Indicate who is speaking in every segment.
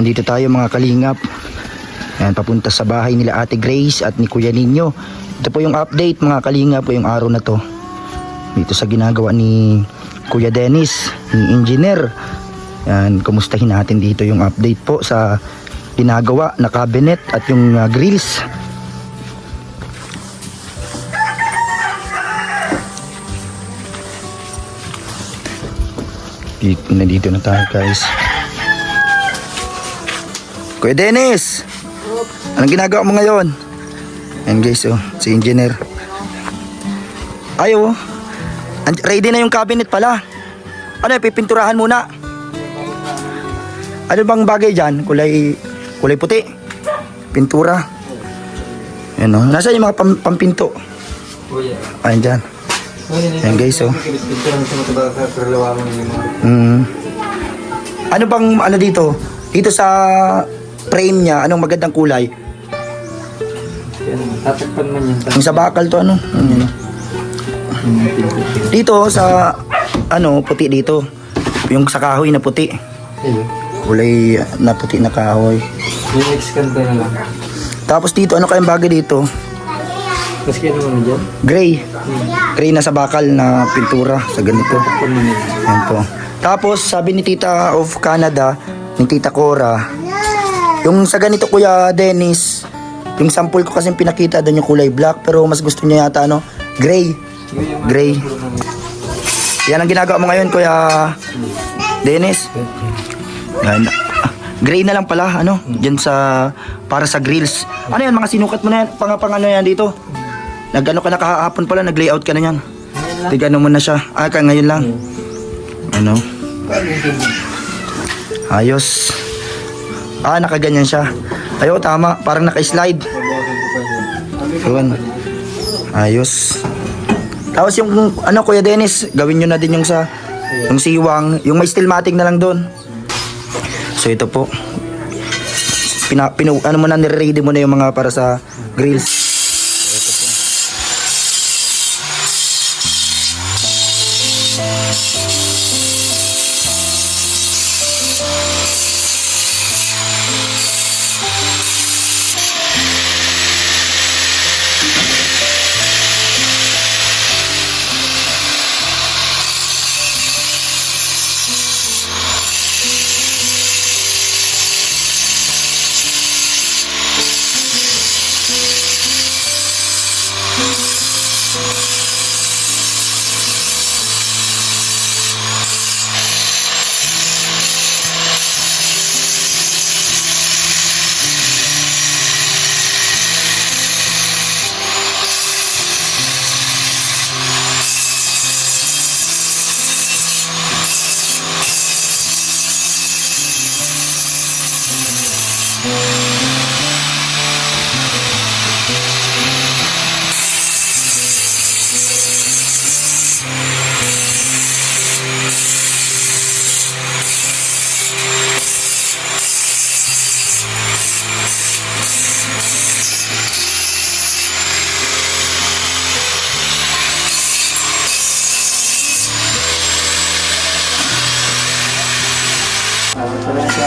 Speaker 1: nandito tayo mga kalingap. Ayan, papunta sa bahay nila Ate Grace at ni Kuya Nino. Ito po yung update mga kalingap po yung araw na to. Dito sa ginagawa ni Kuya Dennis, ni Engineer. Ayan, kumustahin natin dito yung update po sa ginagawa na cabinet at yung grills. Nandito na tayo guys. Kuya Dennis, anong ginagawa mo ngayon? Ayan guys, oh, si Engineer. Ayo, ready na yung cabinet pala. Ano, pipinturahan muna. Ano bang bagay dyan? Kulay puti. Pintura. Ayan, oh. Nasa yung mga pampinto? Ayan dyan. Ayan guys, oh. Ano bang ano dito? Dito sa frame niya, anong magandang kulay?
Speaker 2: Tatakpan man yan.
Speaker 1: Yung sa bakal to, ano? Dito sa ano, puti dito. Yung sa kahoy na puti. Kulay na puti na kahoy.
Speaker 2: Yung X-can na lang.
Speaker 1: Tapos dito, ano kayang bagay dito?
Speaker 2: Tapos kaya naman dyan?
Speaker 1: Gray. Gray na sa bakal na pintura sa ganito.
Speaker 2: Tatakpan man yan.
Speaker 1: Yan po. Tapos sabi ni Tita of Canada, ni Tita Cora, yung sa ganito Kuya Dennis, yung sample ko kasi pinakita doon yung kulay black, pero mas gusto niya yata ano, gray. Gray. Yan ang ginagawa mo ngayon Kuya Dennis. Yan. Gray na lang pala ano, diyan sa para sa grills. Ano yan, mga sinukat mo na yan, pang ano yan dito? Nag-ano ka na kahapon pala, nag-layout ka na yan. Tigano mo na siya. Ka ngayon lang. Ano? Ayos. Nakaganyan siya. Ayo, tama. Parang naka-slide. Yun. Ayos. Tapos yung ano Kuya Dennis, gawin nyo na din yung sa yung siwang, yung may stillmatic na lang doon. So ito po. Ano mo na, nire-ready mo na yung mga para sa grills.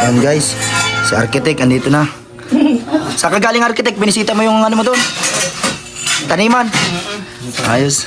Speaker 1: Ayan guys, si architect andito na. Saan ka galing architect? Binisita mo yung ano mo doon? Taniman? Ayos.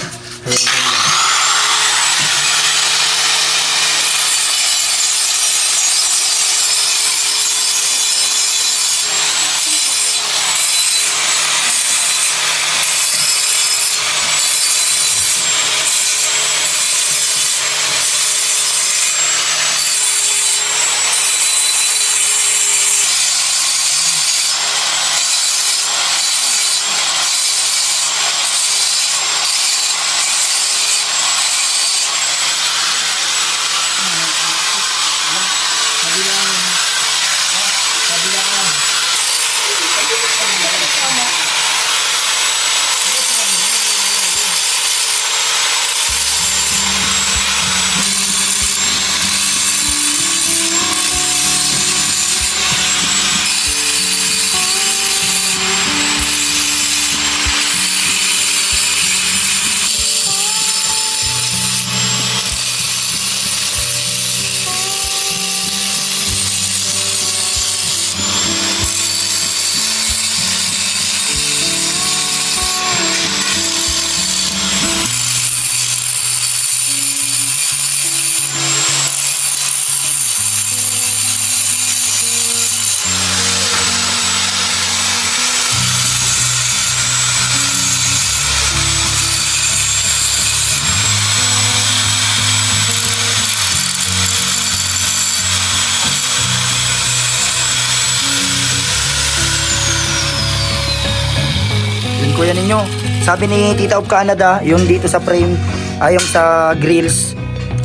Speaker 1: nyo. Sabi ni Tita of Canada, yung dito sa frame, yung sa grills,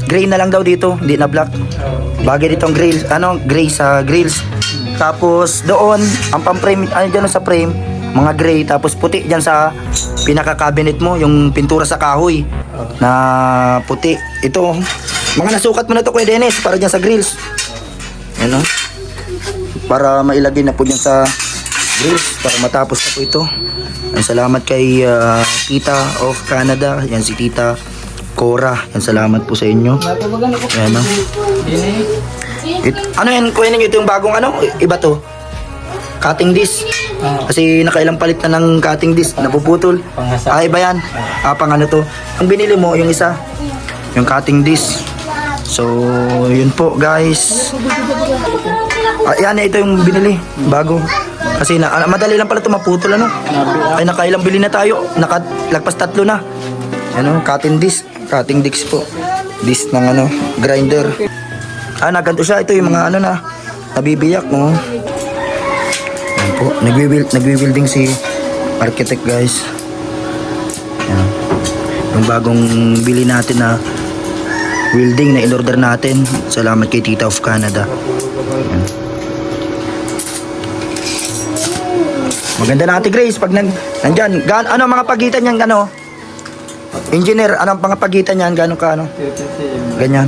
Speaker 1: gray na lang daw dito, hindi na black. Bagay dito ang grills, gray sa grills. Tapos doon, ang pang-frame, dyan sa frame, mga gray, tapos puti dyan sa pinaka-cabinet mo, yung pintura sa kahoy na puti. Ito, mga nasukat mo na to Kuya Dennis, para dyan sa grills. Ano? Para mailagay na po dyan sa grills, para matapos na po ito. Ang salamat kay Tita of Canada, yan si Tita Cora, yan salamat po sa inyo. Yan, no? Ano yan, kuya ninyo, ito yung bagong iba to, cutting disc. Kasi nakailang palit na ng cutting disc, napuputol. Iba yan. Pang to. Ang binili mo, yung isa, yung cutting disc. So, yun po guys. Yan, ito yung binili, bago. Kasi madali lang pala ito maputol, Ay, nakailang bili na tayo, nakalagpas 3 na. Cutting disc po. Disc ng grinder. Naganto siya. Ito yung mga nabibiyak, no? Yan po. Nagwi-welding si architect, guys. Yan. Yung bagong bili natin na welding na in-order natin. Salamat kay Tita of Canada. Yan. Maganda na Ate Grace pag nandyan. Mga pagitan niyan, engineer, anong mga pagitan niyan? Gano'n ka, Ganyan.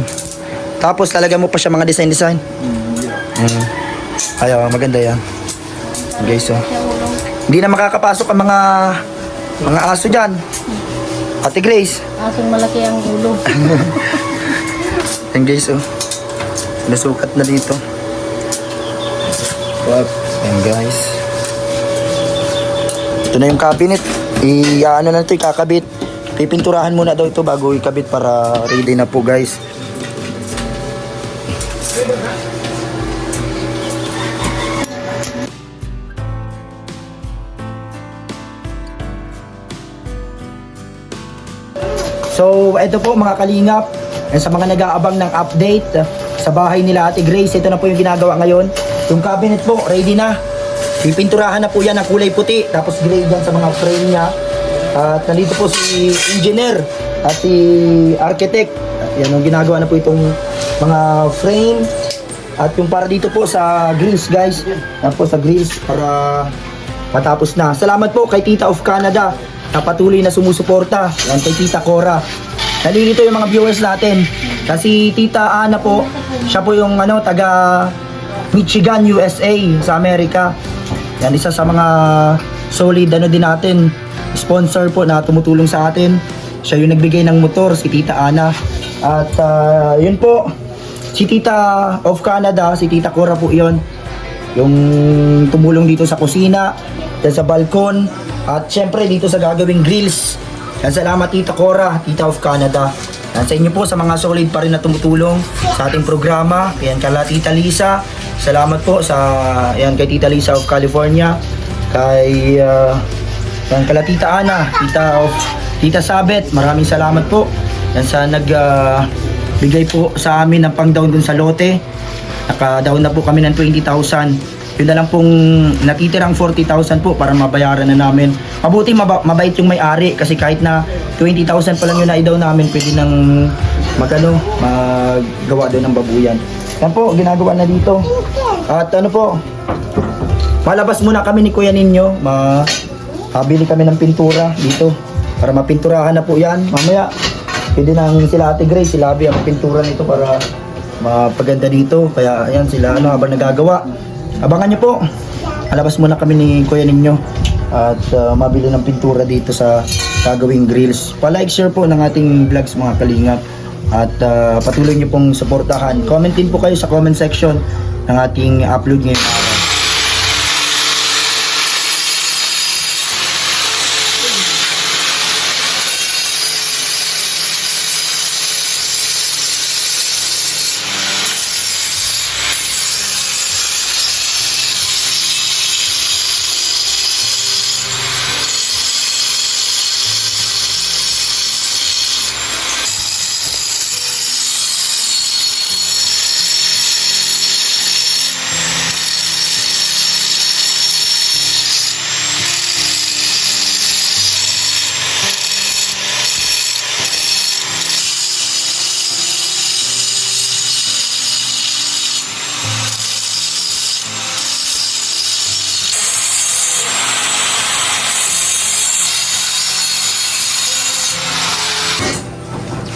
Speaker 1: Tapos lalagyan mo pa siya mga design. Maganda yan. Guys, hindi na makakapasok ang mga aso dyan. Ate Grace.
Speaker 3: Asong malaki ang ulo.
Speaker 1: Yan guys, nasukat na dito. Yan guys. Ito na yung cabinet. Na ito, ikakabit. Pipinturahan muna daw ito bago ikabit para ready na po guys. So, ito po mga kalingap, sa mga nag-aabang ng update sa bahay nila Ate Grace, ito na po yung ginagawa ngayon. Yung cabinet po, ready na. Pipinturahan na po yan ng kulay puti, tapos gray dyan sa mga frame niya. At nandito po si engineer at si architect. Yan yung ginagawa na po itong mga frame. At yung para dito po sa grills guys, yan po sa grills para matapos na. Salamat po kay Tita of Canada na patuloy na sumusuporta. Yan kay Tita Cora. Nalilito yung mga viewers natin. Kasi Tita Ana po, siya po yung taga Michigan, USA sa Amerika. Yan isa sa mga solid din natin, sponsor po na tumutulong sa atin. Siya yung nagbigay ng motor, si Tita Ana. At yun po, si Tita of Canada, si Tita Cora po yun. Yung tumulong dito sa kusina, sa balkon, at syempre dito sa gagawing grills. Yan, salamat Tita Cora, Tita of Canada. Yan, sa inyo po sa mga solid pa rin na tumutulong sa ating programa. Yan kala Tita Lisa, salamat po sa kay Tita Lisa of California. Kay yan kala Tita Ana, Tita Sabet, maraming salamat po. Yan sa bigay po sa amin ng pang-down dun sa lote. Naka-down na po kami ng 20,000. Yun na lang pong natitirang 40,000 po para mabayaran na namin. Mabuti mabait yung may-ari kasi kahit na 20,000 pa lang yung na-down namin, pwede nang maggawa doon ng babuyan. Yan po, ginagawa na dito. At po, malabas muna kami ni Kuya Ninyo. Bili kami ng pintura dito para mapinturahan na po yan. Mamaya, pwede nang sila Ate Grace, sila Abby ang pintura nito para mapaganda dito. Kaya ayan sila habang nagagawa. Abangan nyo po. Alabas muna kami ni Kuya Ninyo at mabili ng pintura dito sa gagawing grills. Pa-like, share po ng ating vlogs mga kalingap. At patuloy nyo pong suportahan. Comment din po kayo sa comment section ng ating upload ngayong araw.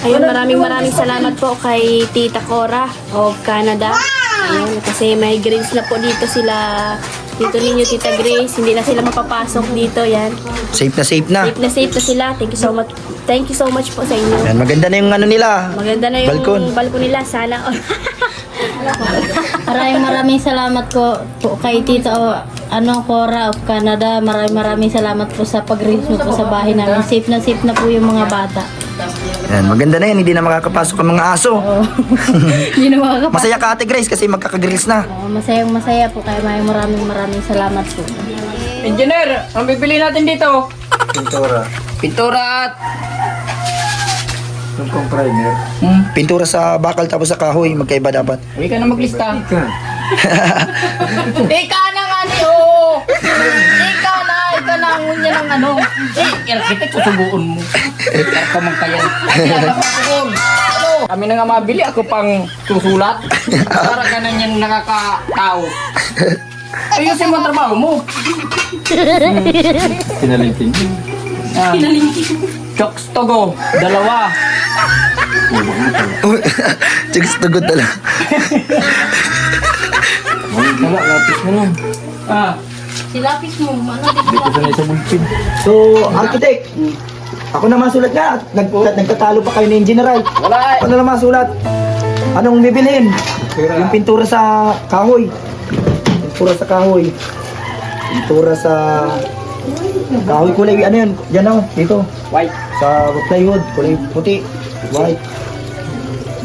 Speaker 3: Ayun, maraming salamat po kay Tita Cora of Canada. Ayun, kasi may grills na po dito sila. Dito ninyo, Tita Grace. Hindi na sila mapapasok dito. Yan.
Speaker 1: Safe na safe na.
Speaker 3: Safe na sila. Thank you so much. Thank you so much po sa inyo.
Speaker 1: Yan, maganda na yung ano nila.
Speaker 3: Maganda na yung
Speaker 1: Balkon.
Speaker 3: balkon nila. Sana.
Speaker 4: Maraming salamat po kay Tita Cora of Canada. Maraming salamat po sa pag-reach mo po sa bahay namin. Safe na po yung mga bata.
Speaker 1: Yan, maganda na yan. Hindi na makakapasok ang mga aso.
Speaker 4: Hindi na makakapasok.
Speaker 1: Masaya ka, Ate Grace, kasi magkakagrills na.
Speaker 4: Masayang-masaya po kaya maraming salamat po.
Speaker 5: Engineer, ang bibili natin dito?
Speaker 2: Pintura.
Speaker 5: Pintura at...
Speaker 2: Yung pang primer.
Speaker 1: Pintura sa bakal tapos sa kahoy. Magkaiba dapat.
Speaker 5: Hindi ka na maglista.
Speaker 2: Ika.
Speaker 5: Ika na nga ni oo. Ika na ang unya ng ano. Architect, susubuon mo. Ika man kaya. Kami na nga mabili, ako pang susulat. Para ka na yan nakakatao. Ayusin mo ang trabaho mo.
Speaker 2: Pinalinting.
Speaker 5: Chokes Togo, 2.
Speaker 1: Chicks, tugod talaga.
Speaker 2: Wala, lapis na lang.
Speaker 4: Silapis mo,
Speaker 2: Dito sa isa bulpin.
Speaker 1: So, architect, ako na masulat nga. Nagtatalo pa kayo ni Engineer.
Speaker 5: Wala
Speaker 1: Ako na lang masulat. Anong bibilhin? Yung pintura sa kahoy. Pintura sa kahoy. Pintura sa kahoy kulay. Ano yun? Diyan ako. Dito.
Speaker 5: White.
Speaker 1: Sa plywood. Kulay puti. White.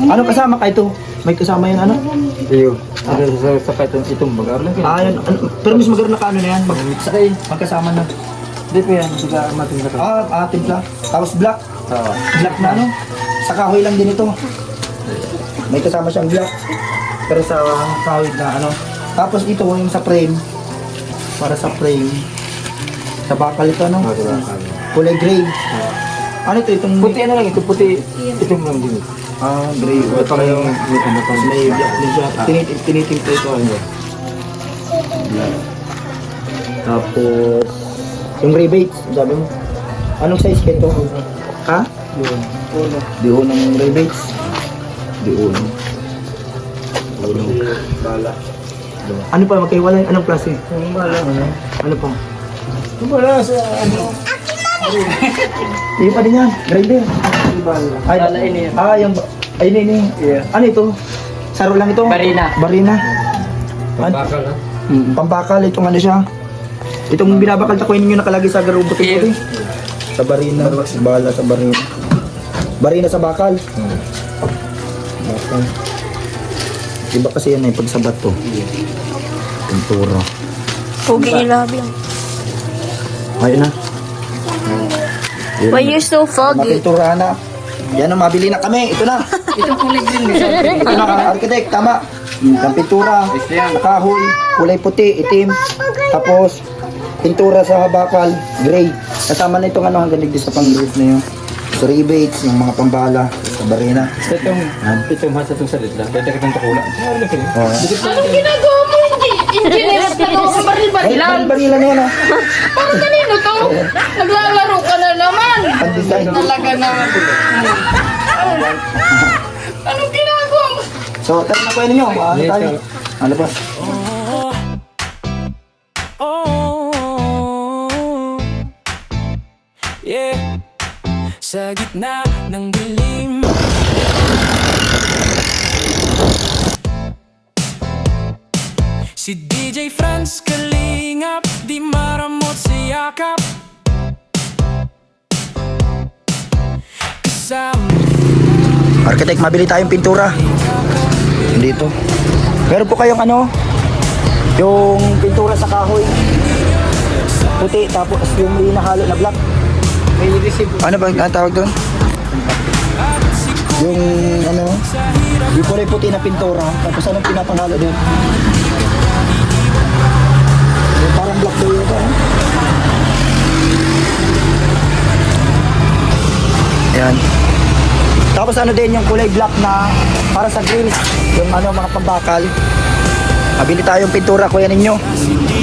Speaker 1: Ano kasama ka ito? May kasama yung ano?
Speaker 2: Iyo. Ano sa kahit itong bagar lang.
Speaker 1: Ah, yun. Pero mas maganda na ano na yan.
Speaker 2: Sakay.
Speaker 1: Magkasama na.
Speaker 2: Hindi pa yan. Sila mating na ka.
Speaker 1: Timpla. Tapos black.
Speaker 2: Oo.
Speaker 1: Black na ano? Sa kahoy lang din ito. May kasama siyang black. Pero sa kahoy na ano. Tapos ito yung sa frame. Para sa frame. Sa bakal ito ano? Kulay gray. Ano ito? Itong
Speaker 2: Puti ano lang ito. Puti. Itong lang din.
Speaker 1: gray.
Speaker 2: Ito lang yung ano pa.
Speaker 1: May black din siya. Tinitim ko ito. Ano? Black. Tapos yung rebates. Sabi mo. Anong size ka ito? Ha? Diho ng rebates. Diho. Bala. Ano pa magkaiwalay? Anong klase?
Speaker 2: Bala.
Speaker 1: Ano pa?
Speaker 2: Bala sa ano.
Speaker 1: Hindi pa din yan. Grinder. Ay, yung... Ay, ini.
Speaker 2: Yeah.
Speaker 1: Ano ito? Saro lang ito?
Speaker 5: Barina.
Speaker 1: Barina.
Speaker 2: Bakal ha.
Speaker 1: Pampakal. Itong ano siya. Itong binabakal na kunin nyo nakalagay sa garubo.
Speaker 5: Yeah.
Speaker 1: Sa barina. Bala sa barina. Barina sa bakal. Bakal. Iba kasi yan pagsabat to. Pintura.
Speaker 3: Pogi ni Love yan.
Speaker 1: Ayun na.
Speaker 3: Why you so foggy?
Speaker 1: Mapintura na. Yan ang mabili na kami. Ito na.
Speaker 5: Ito kulay green.
Speaker 1: Ito na, architect. Tama. Ang pintura. Kahoy. Kulay puti. Itim. Tapos, pintura sa bakal. Gray. Kasama na itong ano hanggang digdi sa pang-roof na yun. So, rebates. Yung mga pambala. Sa barina.
Speaker 2: Itong hasa itong salit lang. Kaya ka takula.
Speaker 1: Oh.
Speaker 5: Anong ginagawa mo? Engineer, nagawa ka baril-barilan.
Speaker 1: Barila na yan, oh.
Speaker 5: Parang kanino to? Naglalaro ka na naman.
Speaker 1: Ang design.
Speaker 5: Talaga naman. Anong ginagawa mo?
Speaker 1: So, tara na po ninyo. Ano tayo? Ano ba?
Speaker 6: Yeah, sa gitna ng dilim. Si DJ Franz Kalingap, di maramot sa yakap. Kasama
Speaker 1: Architect, mabili tayong pintura. Dito. Meron po kayong ano? Yung pintura sa kahoy. Puti, tapos yung may nahalo na black.
Speaker 5: May receive.
Speaker 1: Ano ba ang tawag doon? Yung ano? Yung kulay puti na pintura. Tapos anong pinapanghalo doon? Yung parang black daw yun ito. Ayan. Tapos ano din yung kulay black na para sa grills. Yung ano mga pambakal. Mabili tayong pintura kuya ninyo.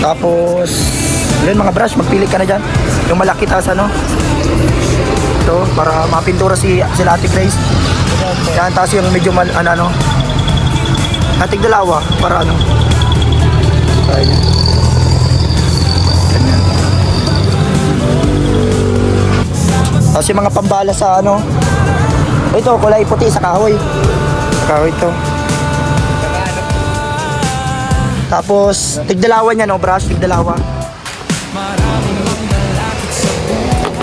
Speaker 1: Tapos yun mga brush, magpili ka na dyan. Yung malaki taas ano. dito para mapintura sila Ate Grace. Yan, tapos yung medyo ating dalawa para ano. Ayun. Ganyan. Tapos yung mga pambala sa ano. Ito, kulay puti sa kahoy. Sa kahoy ito. Tapos, tigdalawa niya, no, brush, tigdalawa.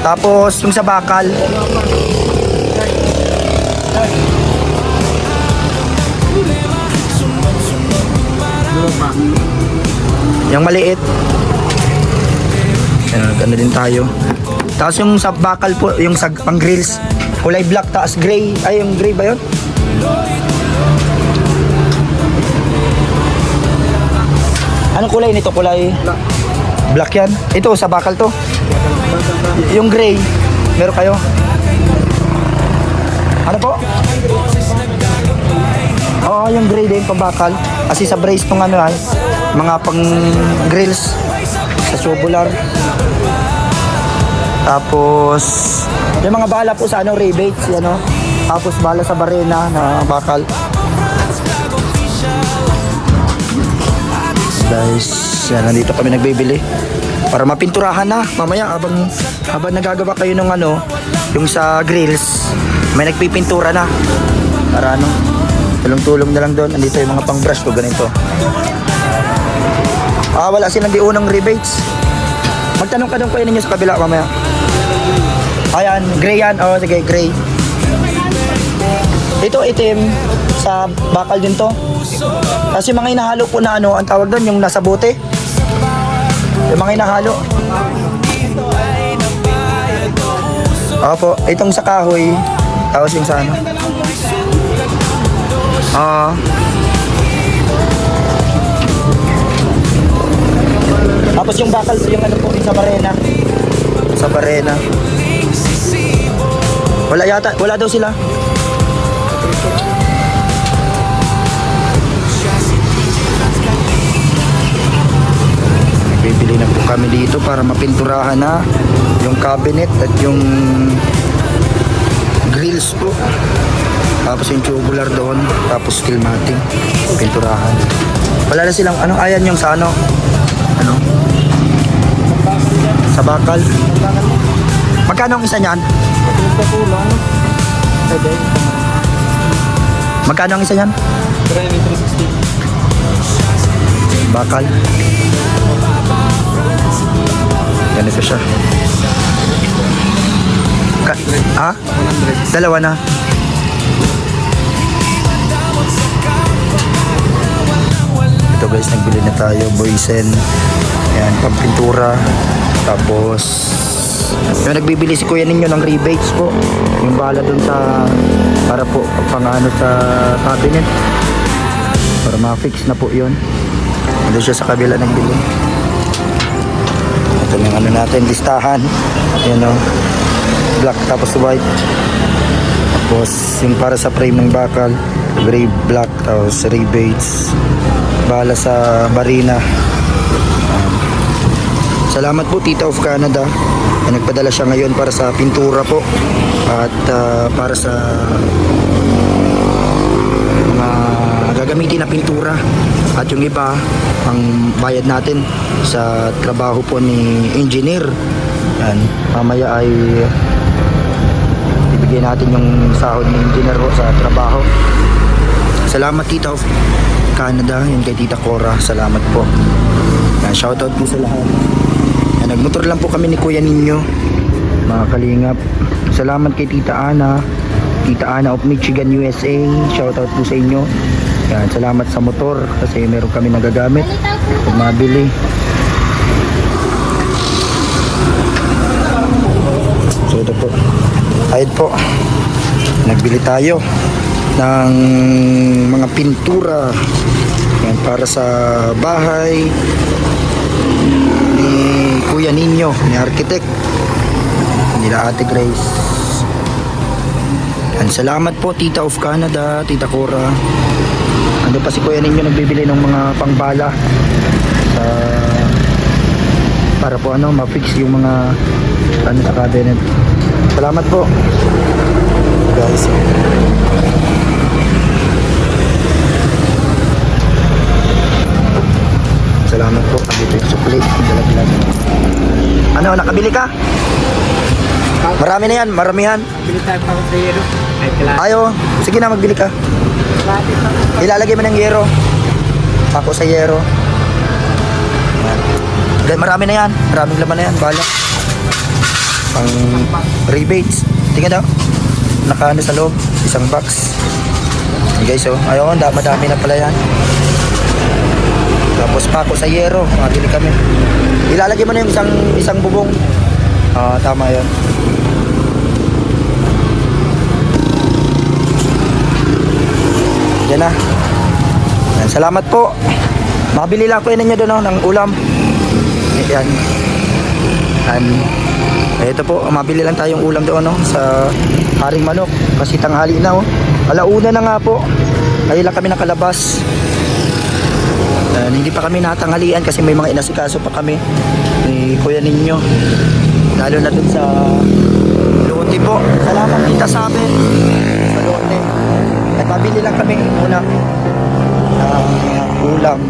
Speaker 1: Tapos, yung sa bakal. Yung maliit. Ano din tayo. Tapos yung sa bakal po, yung sa pang grills, kulay black, taas gray. Ay, yung gray ba yun? Anong kulay nito? Kulay black yan. Ito, sa bakal to. Yung gray, meron kayo? Ano po? Oo, yung gray din, pambakal. Kasi sa brace tong ano ay, mga pang grills sa tubular. Tapos, yung mga bala po sa ano, rebates, ano. Tapos bala sa barena na bakal. Guys, yan, nandito kami nagbibili para mapinturahan na mamaya habang nagagawa kayo ng ano, yung sa grills, may nagpipintura na para ano, tulong-tulong na lang doon. Nandito yung mga pang brush ko ganito. Wala silang di unang rebates. Magtanong ka doon kayo ninyo sa kabila mamaya. Ayan, gray yan. Oo, sige, gray. Ito itim sa bakal din to. Kasi mga inahalo po na ano, ang tawag doon, yung nasa bote. Yung mga inahalo. Opo, itong sa kahoy. Tapos yung sa ano. Tapos yung bakal, yung ano po, yung sa barena. Sa barena. Wala yata, wala daw sila. Bibili na po kami dito para mapinturahan na yung cabinet at yung grills po. Tapos yung tubular doon, tapos steel matting, pinturahan. Wala na silang ano, ayan yung sa ano, sa bakal. Magkano ang isa niyan? Magkano ang isa niyan? Bakal. Ganito siya. Dalawa na. Ito guys, nagbili na tayo. Boysen. Ayan, pampintura. Tapos yung nagbibili si kuya ninyo ng rebates po. Yung bala dun sa para po pang ano sa cabinet. Para ma-fix na po yun. Doon siya sa kabila nagbili. Ito yung ano natin, listahan. Yan o. Black tapos white. Tapos yung para sa frame ng bakal, gray black tapos rebates. Bala sa barina. Salamat po Tita of Canada. Nagpadala siya ngayon para sa pintura po. At para sa mga gagamitin na pintura. At yung iba, ang bayad natin sa trabaho po ni engineer. Yan. Mamaya ay ibigay natin yung sahod ni engineer po sa trabaho. Salamat Tita of Canada. Yan kay Tita Cora. Salamat po. Yan, shoutout po sa lahat. Yan, nagmotor lang po kami ni Kuya ninyo, mga kalingap. Salamat kay Tita Ana of Michigan, USA. Shoutout po sa inyo. Yan, salamat sa motor kasi meron kami nagagamit at mabili. So ito po, ayun po, nagbili tayo ng mga pintura. Yan, para sa bahay ni Kuya Ninyo, ni architect nila Ate Grace. Yan, salamat po Tita of Canada, Tita Cora. Ano pa si Kuya Ninyo nagbibili ng mga pangbala para po ano ma-fix yung mga ano sa cabinet. Salamat po. Guys. Salamat po. Dito yung sukli. Dalaglag. Ano, nakabili ka? Marami na yan, maramihan.
Speaker 2: Bili tayo pa sa yero. Ay, kailangan.
Speaker 1: Ayo, sige na, magbili ka. Ilalagay mo ng yero. Ako sa yero. Yan. Dahil marami na yan. Maraming laman na yan. Bahala. Pang rebates. Tingnan daw. Nakaano sa loob. Isang box. Yan guys, oh. Ayun, madami na pala yan. Tapos pa ako sa yero. Mabili kami. Ilalagay mo na yung isang bubong. Tama yun. Yan na. Yan, salamat po. Mabili lang ko yun ninyo doon ng ulam. Yan. Yan. Ito po, mabili lang tayong ulam doon sa Haring Manok. Kasi tanghali na alauna na nga po. Ngayon lang kami nakalabas. Hindi pa kami natanghalian kasi may mga inasikaso pa kami ni Kuya Ninyo. Lalo na dun sa Lote po. Salamat kita sa amin. Sa Lote. Nagpabili lang kami muna ng ulam.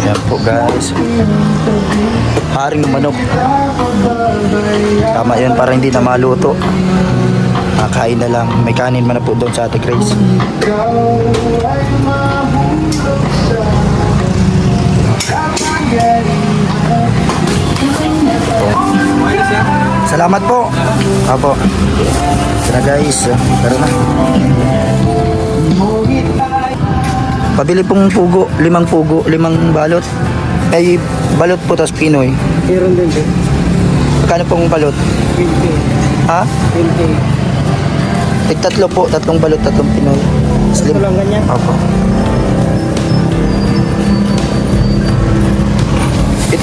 Speaker 1: Yan po guys. Haring manok. Tama yun para hindi na maluto. Kain na lang. May kanin man na po doon sa Ate Grace. Salamat po. Apo. Tara guys. Tara na. Pabili pong pugo, 5 pugo, 5 balot. Ay, balot po, tapos Pinoy.
Speaker 2: Meron din din.
Speaker 1: Magkano pong balot?
Speaker 2: 20.
Speaker 1: Ha?
Speaker 2: 20.
Speaker 1: Tatlo po, 3 balot, 3 Pinoy. Slim.
Speaker 2: Lang ganyan.
Speaker 1: Opo.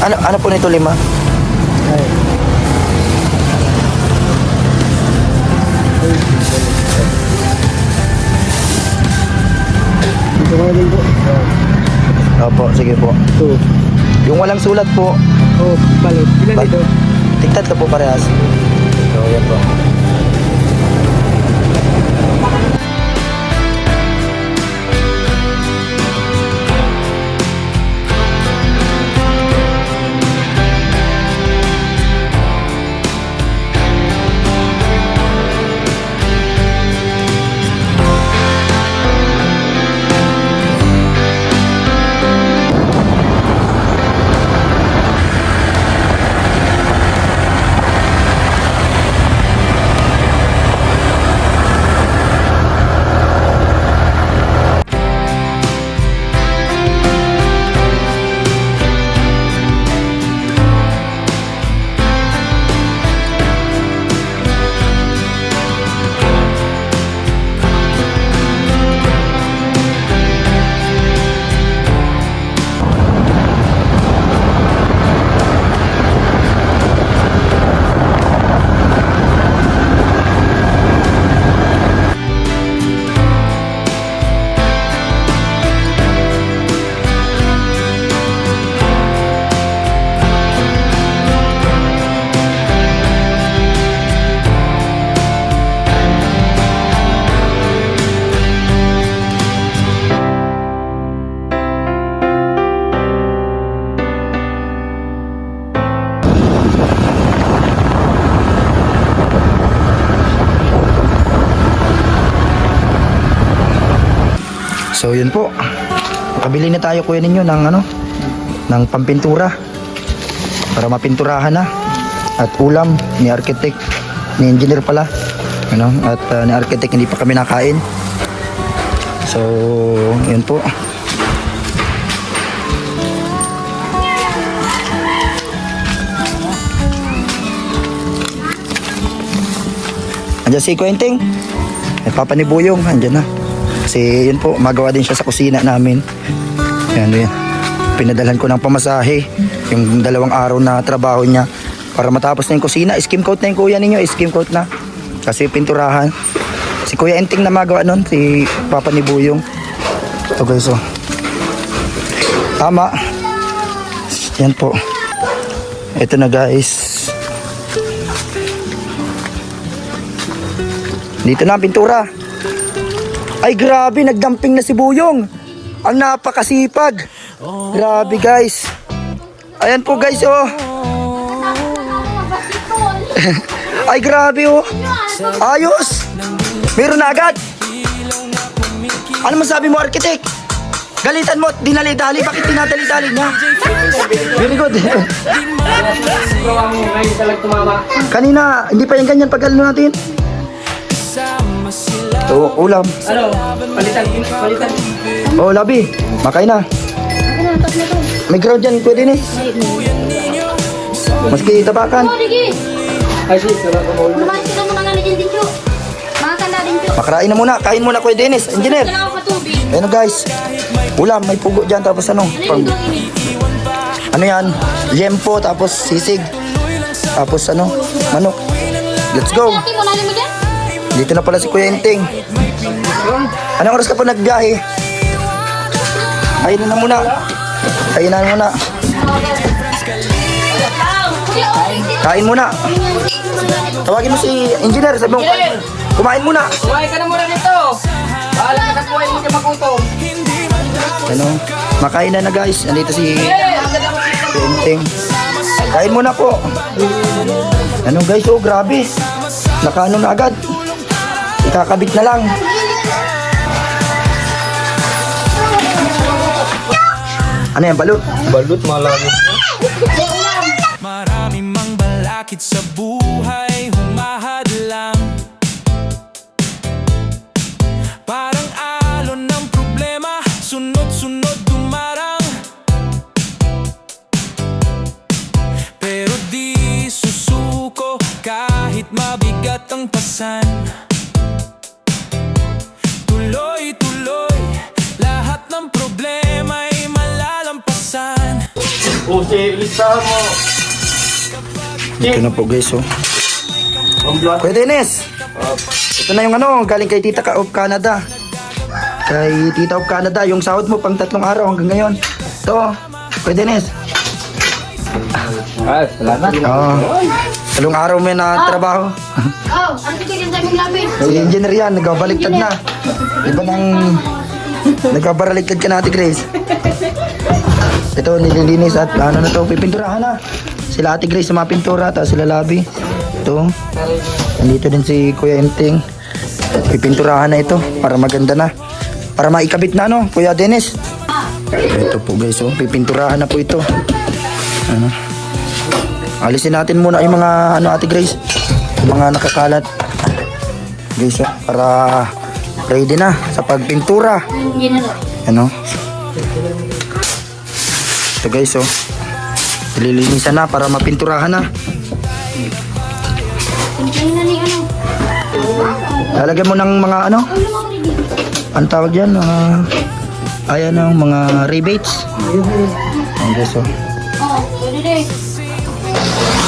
Speaker 1: Ano po nito 5?
Speaker 2: Ay. Ito nga din po.
Speaker 1: Opo, sige po.
Speaker 2: 2.
Speaker 1: Yung walang sulat po,
Speaker 2: Oh, balot. Ilan dito?
Speaker 1: tigtatlo po parehas. So, yan po. So yun po. Nakabili na tayo kuya ninyo ng ng pampintura para mapinturahan na. At ulam ni architect, ni engineer pala. At ni architect hindi pa kami nakain. So yun po. Andiyan si Quenting. Ay, Papa ni Buyong, andyan na. Kasi yun po, magawa din siya sa kusina namin. Ayan, yun. Pinadalhan ko ng pamasahe. Yung 2 araw na trabaho niya. Para matapos na yung kusina. Skim coat na yung kuya ninyo. Skim coat na. Kasi pinturahan. Si Kuya Enting na magawa nun. Si Papa ni Buyong. Ito guys, oh. Tama. Yan po. Ito na guys. Dito na ang pintura. Ay grabe, nagdamping na si Buyong. Ang napakasipag. Grabe guys. Ayan po guys, oh. Ay grabe, oh. Ayos. Meron na agad. Ano masabi mo, architect? Galitan mo, dinali-dali. Bakit dinadali-dali niya? Very good. Kanina, hindi pa yung ganyan pag ano natin. Ito, ulam.
Speaker 5: Ano? Palitan.
Speaker 1: Oh, Labi, makain na. May ground dyan, pwede ni. Maski tabakan.
Speaker 5: Ay, sis,
Speaker 4: Naman sila mga nalagyan din, Chu. Mga kala din, Chu.
Speaker 1: Makarain na muna, kain muna Kuya Dennis, engineer.
Speaker 4: Kailangan ko matubig.
Speaker 1: Ayun guys, ulam, may pugo dyan, tapos ano, ano yan, liempo, tapos sisig, tapos ano, manok. Let's go.
Speaker 4: Ate mo, nalim mo dyan?
Speaker 1: Dito na pala si Kuya Enting. Anong oras ka pa nagbiyahe? Kain na muna. Kain na muna. Kain muna. Tawagin mo si engineer, sabi mo, kumain muna.
Speaker 5: kumain ka na muna dito. Bahala ka na kumain mo siya magutom.
Speaker 1: Ano, makain na guys. Nandito si Enting. Kain muna po. Ano guys, oh grabe. Nakaano na agad. Ikakabit na lang. Ano yan, balut?
Speaker 2: Balut malago.
Speaker 6: Marami mang balakid sa buhay, humahadlang. Parang alon ng problema, sunod-sunod dumarang. Pero di susuko kahit mabigat ang pasan. Tuloy-tuloy, lahat ng problema ay malalampasan.
Speaker 2: O, si listahan mo.
Speaker 1: Ito na po guys, oh. Kuya Dennis. Ito na yung ano, galing kay Tita of Canada. Kay Tita of Canada, yung sahod mo pang 3 araw hanggang ngayon. Ito, Kuya Dennis.
Speaker 2: Ay, salamat.
Speaker 1: Oo. 3 araw mo na trabaho.
Speaker 4: Oh, ano ito yung sabi mong labi?
Speaker 1: Si engineer yan, nagkabaliktad na. Iba nang nagkabaliktad ka na, Ate Grace. Ito, nililinis at ano na to, pipinturahan na. Sila Ate Grace sa mga pintura, tapos sila Labi. Ito, nandito din si Kuya Enting. Pipinturahan na ito para maganda na. Para maikabit na, no, Kuya Dennis. Ito po guys, oh, pipinturahan na po ito. Ano? Alisin natin muna yung mga ano, Ate Grace, yung mga nakakalat. Guys, oh, para ready na sa pagpintura. Ano? Ito guys, oh. Ililinisan na para mapinturahan na. Lalagyan mo ng mga ano? Ang tawag dyan? Ayan ang mga rebates. Ayan guys, oh.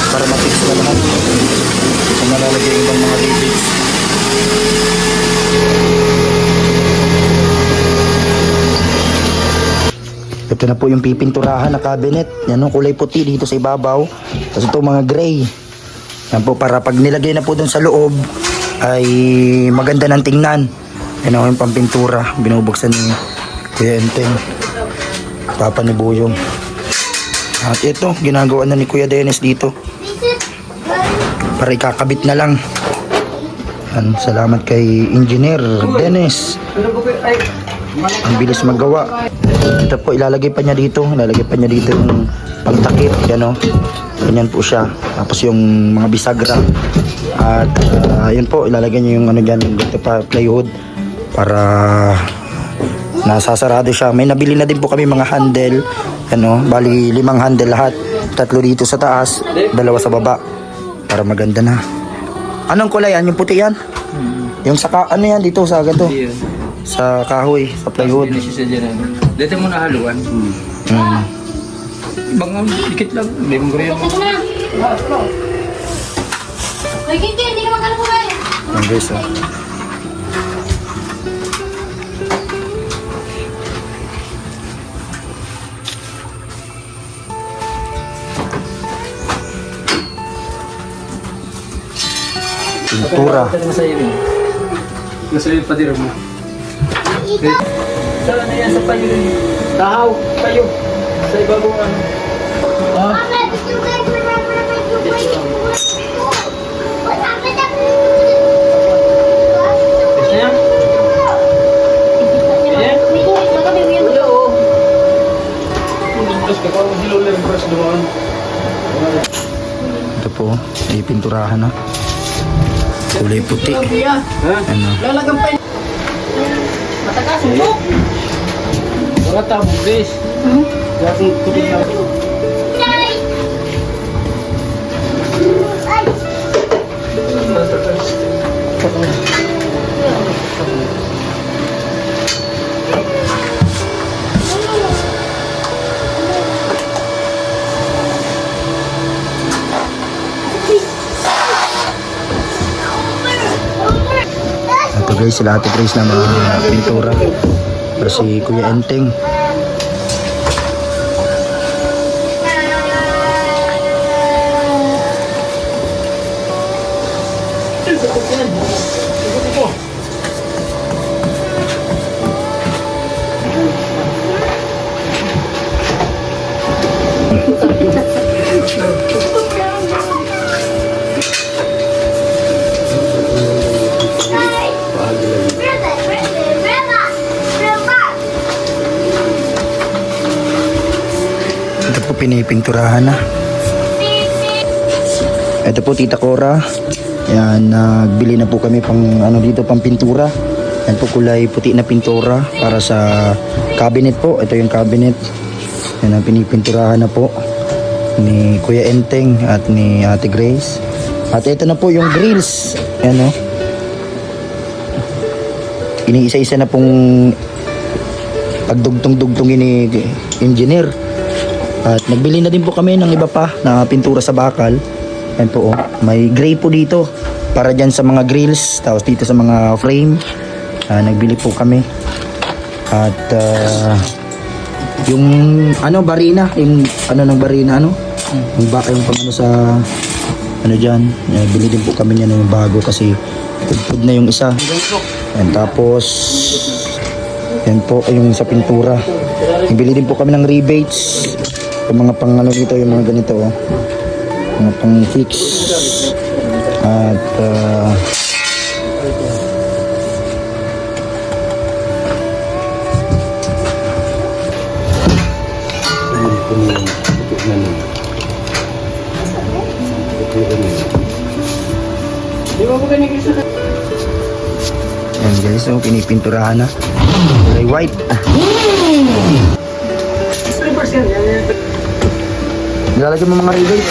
Speaker 1: Para ma-fix na lahat. Kung nalalagay yung ibang mga rebates. Ito na po yung pipinturahan na cabinet. Yan o, kulay puti dito sa ibabaw. Tapos ito mga gray. Yan po, para pag nilagay na po dun sa loob ay maganda ng tingnan. Yan o yung pampintura. Binubuksan ni Kuya Enting, Papa ni Buyong. At ito, ginagawa na ni Kuya Dennis dito. Para ikakabit na lang. Yan, salamat kay Engineer Dennis. Ang bilis magawa. Ito po, ilalagay pa niya dito. Ilalagay pa niya dito yung pagtakip. Yan o. Ganyan po siya. Tapos yung mga bisagra. At yun po, ilalagay niya yung ano dyan. Dito pa, plywood. Para nasasarado siya. May nabili na din po kami mga handle. Ano, bali 5 handle lahat. 3 dito sa taas, 2 sa baba. Para maganda na. Anong kulay yan? Yung puti yan? Yung sa ano yan dito sa ganito?
Speaker 5: Hindi yun.
Speaker 1: Sa kahoy, sa plywood.
Speaker 5: Hindi siya dyan. Dito mo na haluan.
Speaker 1: Mm.
Speaker 5: Ibang dikit lang. Limang greo.
Speaker 1: Yan guys, oh. Pintura.
Speaker 5: Nasa iyo rin. Nasa iyo pa din mo. Saan na yan sa payo rin? Tahaw, payo. Sa ibabong ano. Ah, gusto niya? Wala oh. Tapos kapag mag-dilulir yung brush doon.
Speaker 1: Ito po, ay pinturahan na. Kulay puti. Ano?
Speaker 5: Mga tabog guys. Dating puti na.
Speaker 1: Ito guys, sila Ate Grace na mga pintura. Pero si Kuya Enteng. Ito po pinipinturahan na. Ito po Tita Cora. Yan, nagbili na po kami pang ano dito, pang pintura. Yan po kulay puti na pintura para sa cabinet po. Ito yung cabinet. Yan ang pinipinturahan na po ni Kuya Enteng at ni Ate Grace. At ito na po yung grills. Yan o. Iniisa-isa na pong pagdugtong-dugtongin ni engineer. At nagbili na din po kami ng iba pa na pintura sa bakal. Yan po, oh. May gray po dito para dyan sa mga grills. Tapos dito sa mga frame. Nagbili po kami. At yung ano, barina. Yung ano ng barina, ano? Yung baka yung pang ano sa ano dyan. Bili din po kami niya ng bago kasi pudpud na yung isa. Yan, tapos yan po yung sa pintura. Bili din po kami ng rebates. Yung mga pang ano dito, yung mga ganito, oh. Mga pang fix. At yan guys, so pinipinturahan na. Kulay white. Nilalagyan mo mga rebate.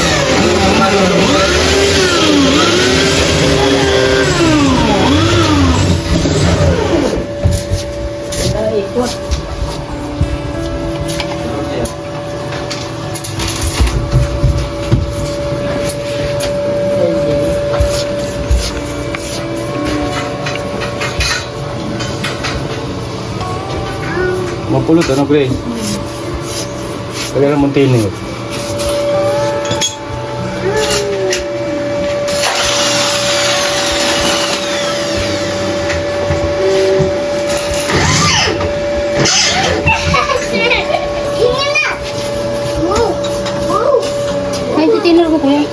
Speaker 2: Mapulot ano Grace? Kaya naman tinig.
Speaker 4: Ay, titinor ko kuya.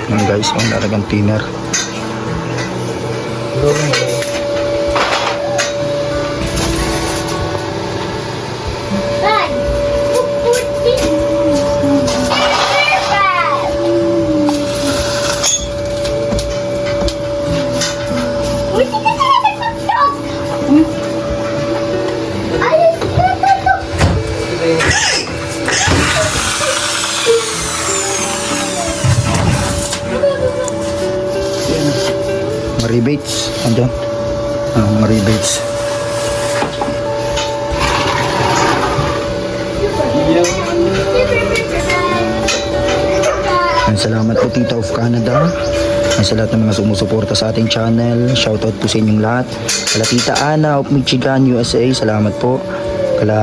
Speaker 1: Yan guys, ang lalagang thinner. rebates. Andyan. Mga rebates. Salamat po Tita of Canada. Sa lahat ng mga sumusuporta sa ating channel. Shoutout po sa inyong lahat. Kala Tita Ana of Michigan, USA. Salamat po. Kala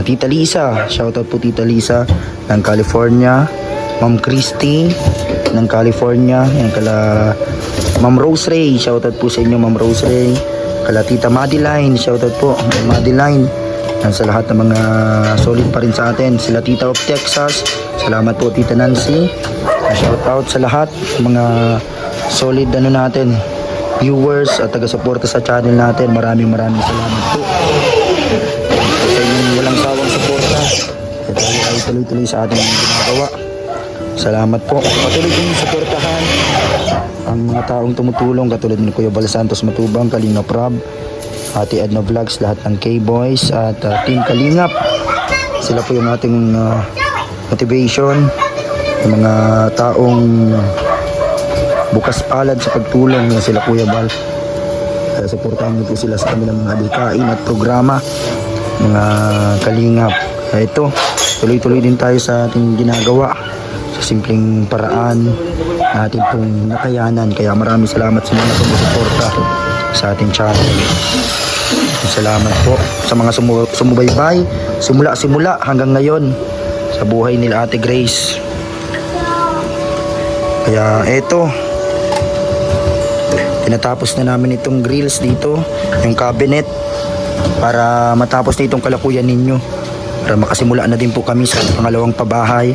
Speaker 1: Tita Lisa. Shoutout po Tita Lisa ng California. Ma'am Christy ng California. Yan kala Ma'am Rose Ray. Shoutout po sa inyo Ma'am Rose Ray. Kala Tita Madeline. Shoutout po Madeline. Yan sa lahat ng mga solid pa rin sa atin. Sila Tita of Texas. Salamat po Tita Nancy. Shoutout sa lahat mga solid natin viewers at taga-suporta sa channel natin. Maraming salamat po sa inyong walang sawang suporta. Tayo ay tuloy-tuloy sa ating ginagawa. Salamat po. Patuloy kong suportahan ang mga taong tumutulong katulad ni Kuya Bal Santos Matubang, Kalingap Rob, Ate Edna Vlogs, lahat ng K-Boys at Team Kalingap. Sila po yung ating motivation, yung mga taong bukas palad sa pagtulong na sila Kuya Bal. Kaya suportahan niyo po sila sa kanilang mga adhikain at programa, mga Kalingap. Kaya ito, tuloy-tuloy din tayo sa ating ginagawa sa simpleng paraan na ating pong nakayanan. Kaya maraming salamat sa mga sumusuporta sa ating channel. Salamat po sa mga sumubaybay simula hanggang ngayon sa buhay nila Ate Grace. Kaya eto, tinatapos na namin itong grills dito, yung cabinet, para matapos na itong kalakuyan ninyo, para makasimula na din po kami sa pangalawang pabahay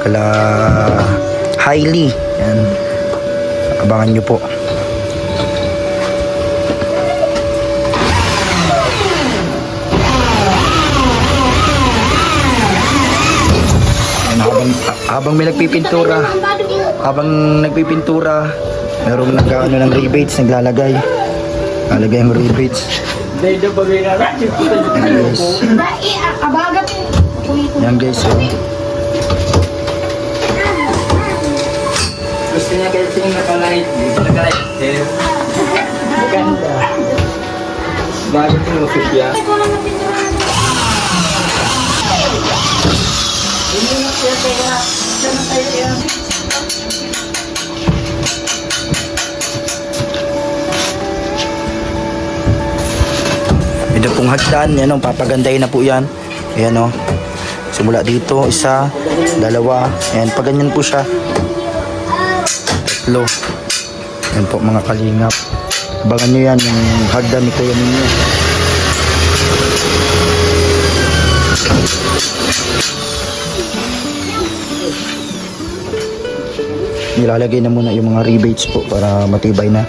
Speaker 1: kala Hailey. Yan, abangan nyo po. Habang may nagpipintura, merong nag-ano ng rebates, naglalagay ang rebates. Yan guys, oh.
Speaker 5: Gusto niya kasi yung nakalight. Maganda. Bakit yung official?
Speaker 1: Ito pong hagdan, yan o, papagandahin na po yan. Ayan o, simula dito, isa, dalawa, ayan, pag ganyan po siya, tatlo. Yan po mga Kalingap. Abangan nyo yan, yung hagdan ni Kuya ninyo. Nilalagay na muna yung mga rebates po para matibay na.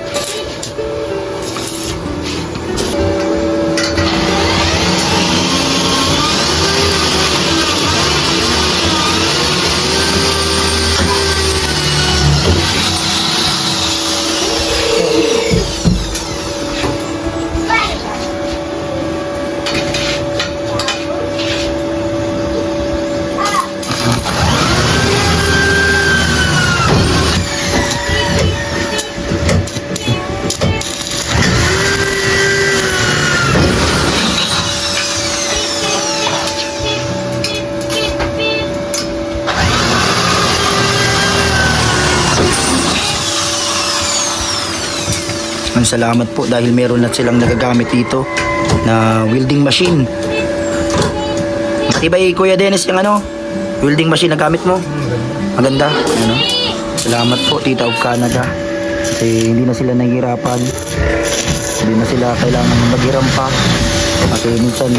Speaker 1: Salamat po dahil meron na silang nagagamit dito na welding machine. Matibay Kuya Dennis yung welding machine na gamit mo. Maganda. Salamat po Tita of Canada. Kasi hindi na sila nahihirapan. Hindi na sila kailangan maghiram pa. Kasi minsan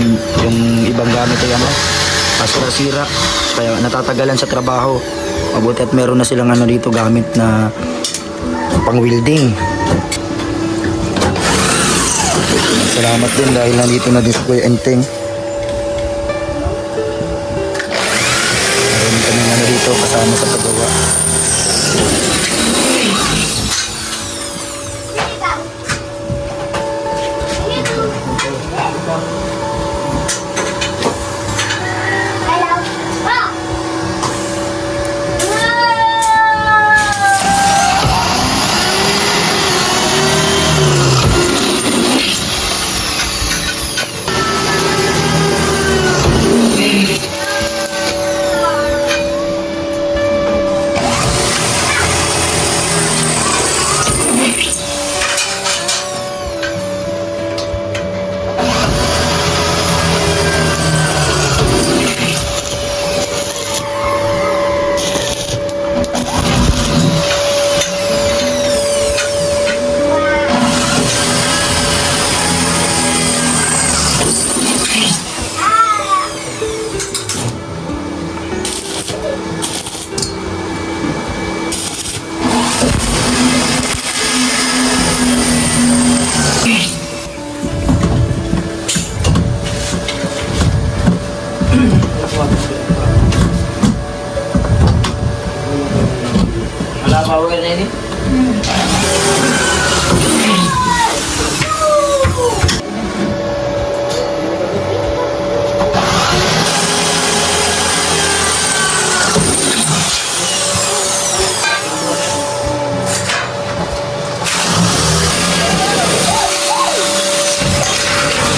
Speaker 1: yung ibang gamit ay sira-sira. Kaya natatagalan sa trabaho. Mabuti at meron na silang dito gamit na pang welding. Salamat din dahil nandito na din si Kuya Enteng. Meron kami dito kasama sa paggawa.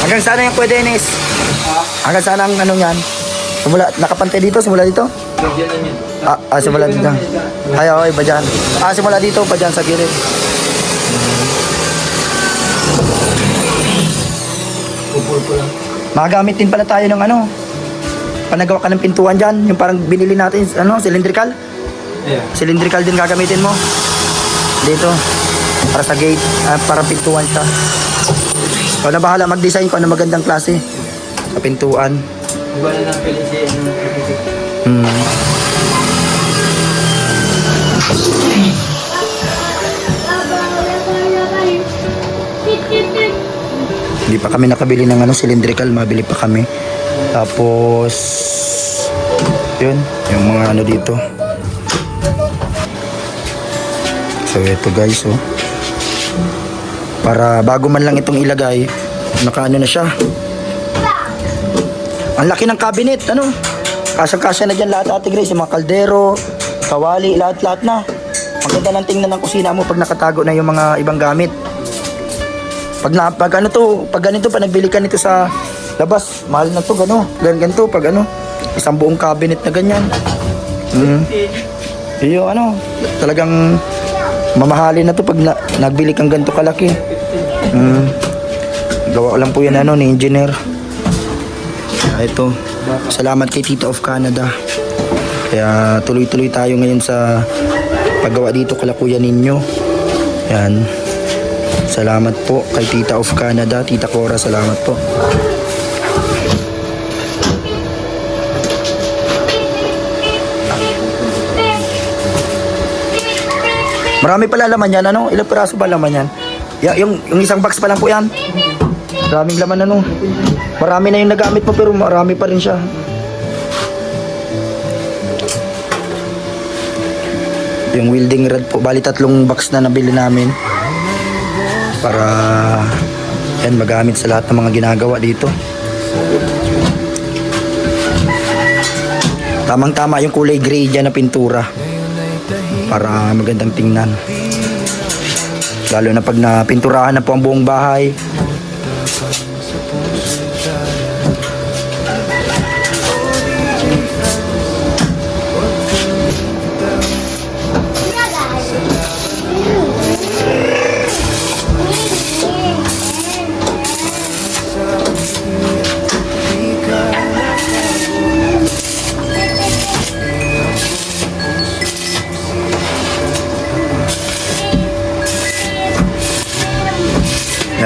Speaker 1: Hanggang saan na yung Kuya Dennis? Hanggang saan ang ano yan? Simula, nakapantay dito? Simula dito? Simula dito. Ay, okay, ba dyan? Simula dito, pa dyan sa gilid. Magamit din pala tayo ng ano, panagawa ka ng pintuan dyan, yung parang binili natin, ano, cylindrical? Cylindrical din gagamitin mo. Dito, para sa gate, para pintuan siya. Ikaw na bahala mag-design kung ano magandang klase sa pintuan. Hindi pa kami nakabili ng ano, cylindrical, mabili pa kami. Tapos yun, yung mga ano dito. So ito guys, oh. Para bago man lang itong ilagay, nakaano na siya. Ang laki ng cabinet, ano? Kasang-kasya na dyan lahat, Ate Grace, yung mga kaldero, kawali, lahat-lahat na. Ang ganda ng tingnan ng kusina mo pag nakatago na yung mga ibang gamit. Pag ganito pa nagbili ka nito sa labas, mahal na to, ganito pag ano, isang buong cabinet na ganyan. Iyo ano, talagang mamahalin na to pag nagbili kang ganito kalaki. Gawa lang po yan ano ni engineer. Ito, salamat kay Tita of Canada. Kaya tuloy-tuloy tayo ngayon sa paggawa dito kala kuya ninyo. Yan. Salamat po kay Tita of Canada, Tita Cora, salamat po. Marami pala laman yan, ano? Ilang piraso ba laman yan? Yung isang box pa lang po yan. Maraming laman, ano? Marami na yung nagamit mo pero marami pa rin siya. Yung welding rod po, bali 3 box na nabili namin. Para yan magamit sa lahat ng mga ginagawa dito. Tamang-tama yung kulay gray dyan na pintura para magandang tingnan, lalo na pag napinturahan na po ang buong bahay.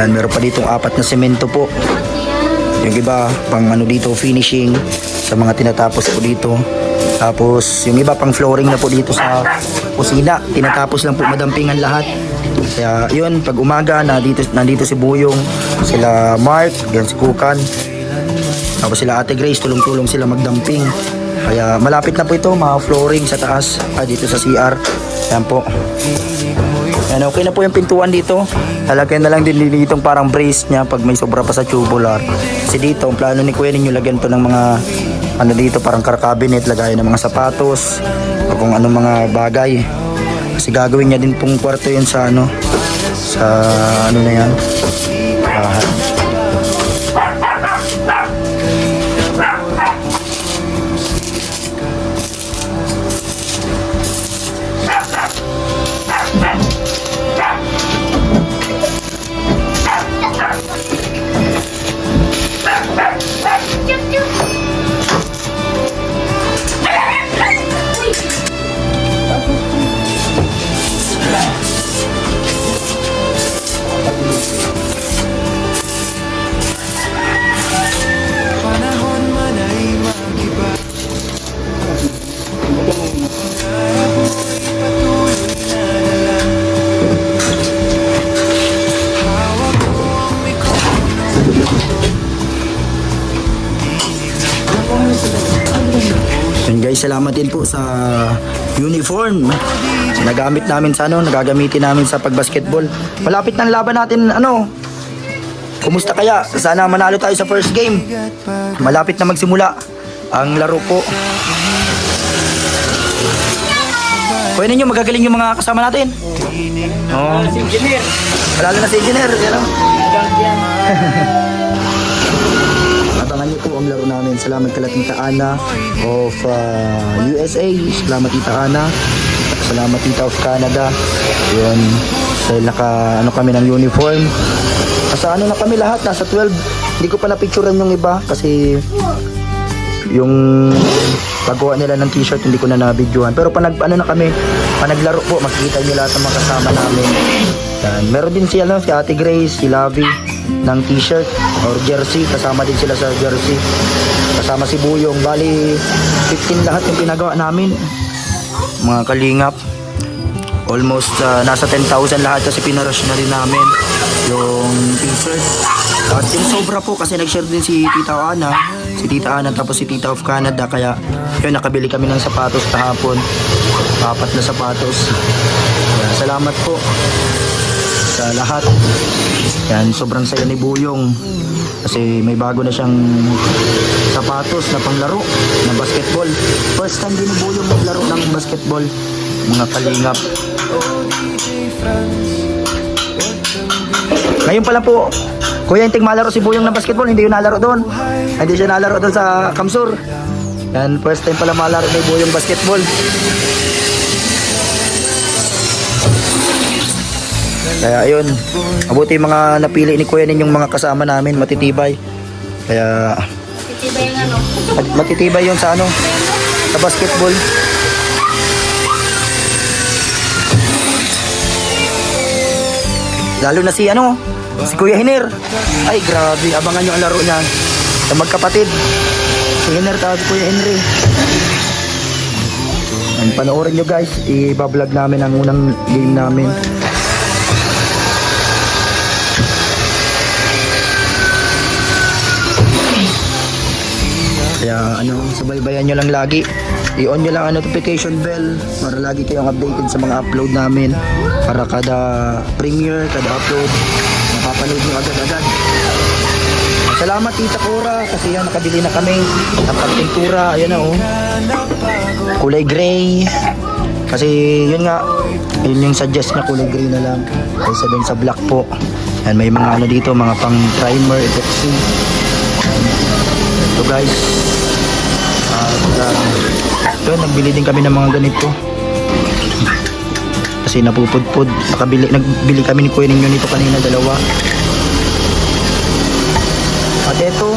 Speaker 1: Yan, meron pa ditong 4 na semento po. Yung iba pang ano dito, finishing sa mga tinatapos po dito. Tapos yung iba pang flooring na po dito sa kusina. Tinatapos lang po madampingan lahat. Kaya yun, pag umaga nandito si Buyong, sila Mark, yan si Kukan. Tapos sila Ate Grace, tulong-tulong sila magdamping. Kaya malapit na po ito, mga flooring sa taas, dito sa CR. Yan po. Yan, okay na po yung pintuan dito. Lalagyan na lang din dito parang brace niya pag may sobra pa sa tubular. Kasi dito, ang plano ni Kuya ninyo, lagyan to ng mga ano dito, parang car cabinet, lagayan ng mga sapatos o kung anong mga bagay. Kasi gagawin niya din pong kwarto yun sa ano, sa ano na yan, bahay.
Speaker 6: Panahon man ay mag-iba. Patuloy na lang. Hawak mo ang mikropono.
Speaker 1: Yun guys, salamat din po sa uniform. Nagamit namin sa ano, nagagamitin namin sa pagbasketball. Malapit ng laban natin, ano. Kumusta kaya? Sana manalo tayo sa first game. Malapit na magsimula ang laro po. Pwede nyo magagaling yung mga kasama natin. Oo.
Speaker 5: Si engineer.
Speaker 1: Lalo na si engineer. Yan, oh. Abangan niyo po ang laro namin. Salamat kala Tita Ana of USA. Salamat Tita Ana. Salamat Tita of Canada. Yun. Dahil kami ng uniform. Nasa na kami lahat. Nasa 12. Hindi ko pa na-picturean yung iba kasi yung paggawa nila ng t-shirt hindi ko na na-videoan. Pero pa naglaro po, makikita niyo lahat ng mga kasama namin. Yan. Meron din si Ate Grace, si Lavi ng t-shirt or jersey. Kasama din sila sa jersey. Kasama si Buyong. Bali, 15 lahat yung pinagawa namin. Mga kalingap. Almost nasa 10,000 lahat kasi pinarush na rin namin yung t-shirt. At yung sobra po kasi nag-share din si Tita Ana tapos si Tita of Canada, kaya yun, nakabili kami ng sapatos kahapon, 4 na sapatos. Yan, salamat po sa lahat. Yan, sobrang saya ni Buyong kasi may bago na siyang sapatos na panglaro na basketball. First time din ni Buyong maglaro ng basketball, mga kalingap. Ngayon pala po, Kuya, hinting malaro si Buyong ng basketball, hindi yun nalaro doon. Hindi siya nalaro doon sa Kamsur. Yan, first time pala malaro ni Buyong basketball. Kaya ayun, mabuti yung mga napili ni Kuya ninyong mga kasama namin, matitibay. Kaya matitibay yun sa sa basketball. Lalo na si Kuya Hiner. Ay grabe, abangan nyo ang laro niyan. Sa magkapatid, si Hiner at Kuya Henry. Panoorin nyo guys, i-vlog namin ang unang game namin. Kaya subaybayan nyo lang lagi. I-on nyo lang ang notification bell para lagi kayong updated sa mga upload namin. Para kada premiere, kada upload, mapapanood nyo agad-agad. Salamat Tita Cora kasi yan, nakabili na kami ng pagpintura. Ayan na kulay gray. Kasi yun nga, yun yung suggest niya, kulay gray na lang kaysa dun sa black po. Yan, may mga dito, mga pang primer, epoxy. Ito guys. At nagbili din kami ng mga ganito. Kasi napupudpud. Nagbili kami ni Kuya ninyo nito kanina, 2. At ito,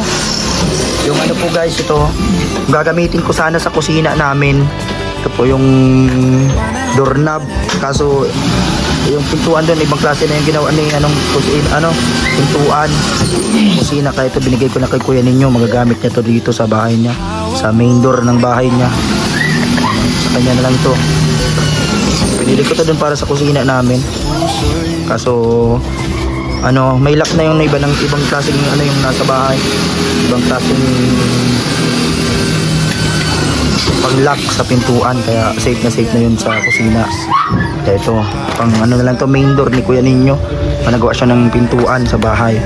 Speaker 1: yung po guys, ito gagamitin ko sana sa kusina namin. Ito po yung doorknob. Kaso yung pintuan doon, ibang klase na yung ginawa ni pintuan kusina, kaya ito binigay ko na kay Kuya ninyo. Magagamit niya to dito sa bahay niya, sa main door ng bahay niya. Sa kanya na lang to. Pinili ko to doon para sa kusina namin. Kaso may lock na yung iba ng ibang klaseng yung nasa bahay. Ibang klaseng pang-lock sa pintuan, kaya safe na yun sa kusina. Kaya ito, pang na lang to, main door ni Kuya ninyo. Managawa siya ng pintuan sa bahay.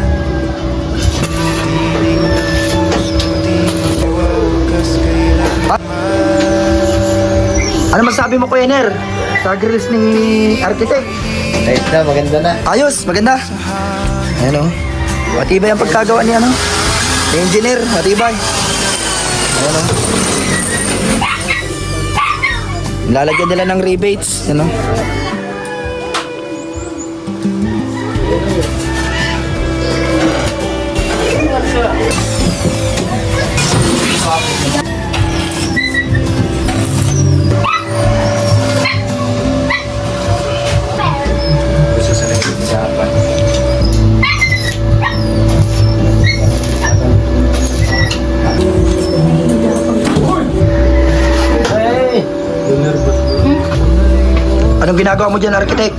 Speaker 1: Ano masabi mo Kuya Ner sa grills ni Architect?
Speaker 5: Ayos na, maganda na.
Speaker 1: Ayos, maganda. Ayan matibay ang pagkagawa ni engineer, matibay. Ayan lalagyan nila ng rebates, Anong ginagawa mo dyan, Architect?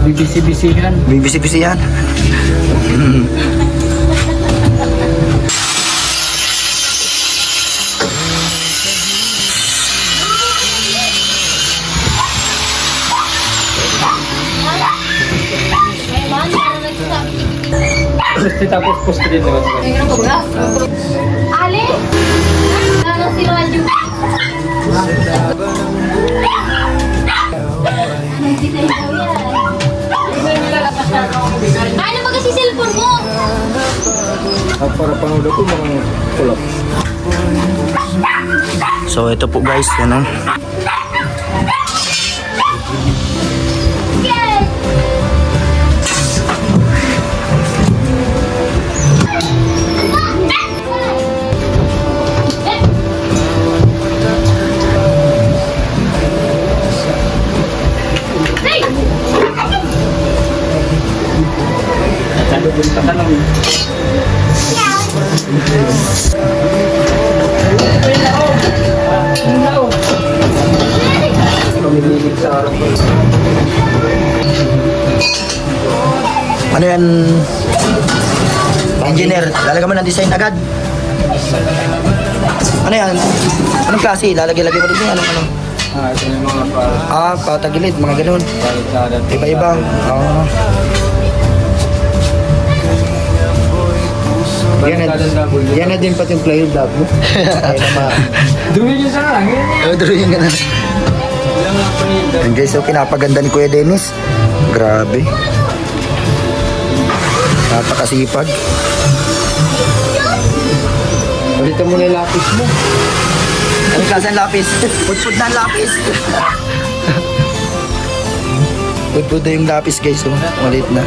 Speaker 5: Bibisi-bisihan.
Speaker 1: Bibisi-bisihan.
Speaker 2: Tapos post din naman.
Speaker 4: Ale? Ano si Raju? Kaya na ba kasi cellphone mo?
Speaker 2: At para panood ako mga kulap.
Speaker 1: So ito po guys, ano. Ano yan? Engineer, lalagyan mo ng design agad. Ano yan? Anong klase? Lalagyan-lagyan mo din yan. Ano?
Speaker 2: Ito yung mga para
Speaker 1: Patagilid, mga ganun.
Speaker 2: sa
Speaker 1: Iba-ibang.
Speaker 2: Yan na din pati yung player dog mo. Dumi niyo sa lang.
Speaker 1: Drawing ka na. Yan guys, so pinapaganda ni Kuya Dennis. Grabe. Napakasipag.
Speaker 2: Balita mo na yung lapis mo.
Speaker 1: Anong klase ng lapis? Put-put na ang lapis. Put-put na yung lapis guys. Oh. Malit na.